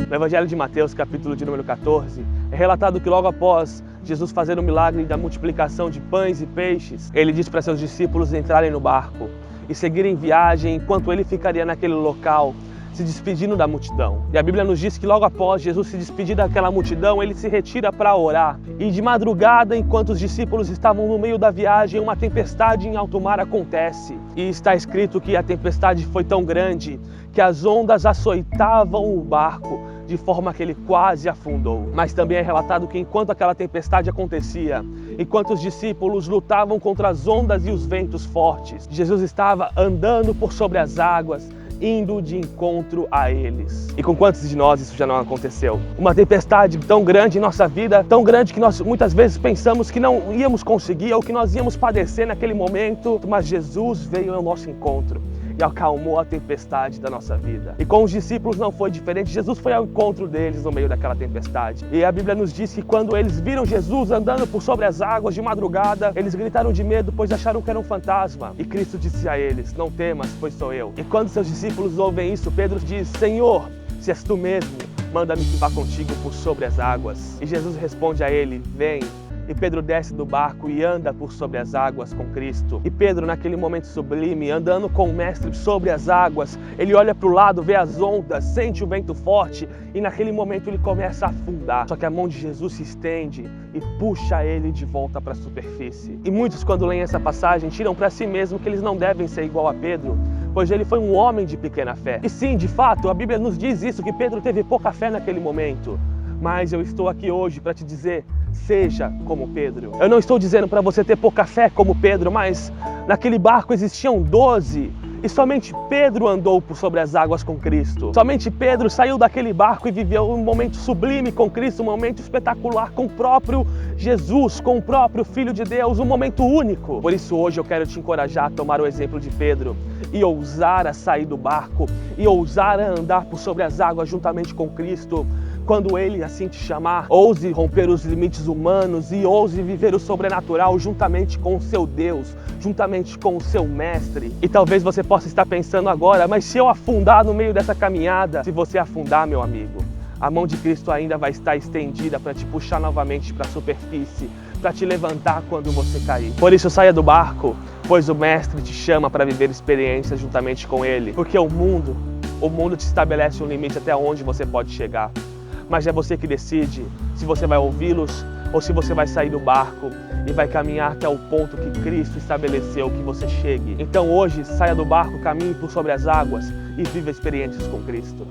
No Evangelho de Mateus, capítulo de número 14, é relatado que logo após Jesus fazer o milagre da multiplicação de pães e peixes, ele disse para seus discípulos entrarem no barco e seguirem viagem enquanto ele ficaria naquele local, se despedindo da multidão. E a Bíblia nos diz que logo após Jesus se despedir daquela multidão, ele se retira para orar. E de madrugada, enquanto os discípulos estavam no meio da viagem, uma tempestade em alto mar acontece. E está escrito que a tempestade foi tão grande que as ondas açoitavam o barco, de forma que ele quase afundou. Mas também é relatado que enquanto aquela tempestade acontecia, enquanto os discípulos lutavam contra as ondas e os ventos fortes, Jesus estava andando por sobre as águas, indo de encontro a eles. E com quantos de nós isso já não aconteceu? Uma tempestade tão grande em nossa vida, tão grande que nós muitas vezes pensamos que não íamos conseguir ou que nós íamos padecer naquele momento, mas Jesus veio ao nosso encontro e acalmou a tempestade da nossa vida. E com os discípulos não foi diferente, Jesus foi ao encontro deles no meio daquela tempestade. E a Bíblia nos diz que quando eles viram Jesus andando por sobre as águas de madrugada, eles gritaram de medo, pois acharam que era um fantasma. E Cristo disse a eles: não temas, pois sou eu. E quando seus discípulos ouvem isso, Pedro diz: Senhor, se és tu mesmo, manda-me que vá contigo por sobre as águas. E Jesus responde a ele: vem. E Pedro desce do barco e anda por sobre as águas com Cristo. E Pedro, naquele momento sublime, andando com o Mestre sobre as águas, ele olha para o lado, vê as ondas, sente o vento forte e naquele momento ele começa a afundar. Só que a mão de Jesus se estende e puxa ele de volta para a superfície. E muitos, quando leem essa passagem, tiram para si mesmo que eles não devem ser igual a Pedro, pois ele foi um homem de pequena fé. E sim, de fato, a Bíblia nos diz isso, que Pedro teve pouca fé naquele momento. Mas eu estou aqui hoje para te dizer: seja como Pedro. Eu não estou dizendo para você ter pouca fé como Pedro, mas naquele barco existiam 12 e somente Pedro andou por sobre as águas com Cristo. Somente Pedro saiu daquele barco e viveu um momento sublime com Cristo, um momento espetacular com o próprio Jesus, com o próprio Filho de Deus, um momento único. Por isso hoje eu quero te encorajar a tomar o exemplo de Pedro e ousar a sair do barco e ousar a andar por sobre as águas juntamente com Cristo. Quando Ele assim te chamar, ouse romper os limites humanos e ouse viver o sobrenatural juntamente com o seu Deus, juntamente com o seu Mestre. E talvez você possa estar pensando agora: mas se eu afundar no meio dessa caminhada? Se você afundar, meu amigo, a mão de Cristo ainda vai estar estendida para te puxar novamente para a superfície, para te levantar quando você cair. Por isso saia do barco, pois o Mestre te chama para viver experiências juntamente com Ele. Porque o mundo te estabelece um limite até onde você pode chegar. Mas é você que decide se você vai ouvi-los ou se você vai sair do barco e vai caminhar até o ponto que Cristo estabeleceu que você chegue. Então hoje, saia do barco, caminhe por sobre as águas e viva experiências com Cristo.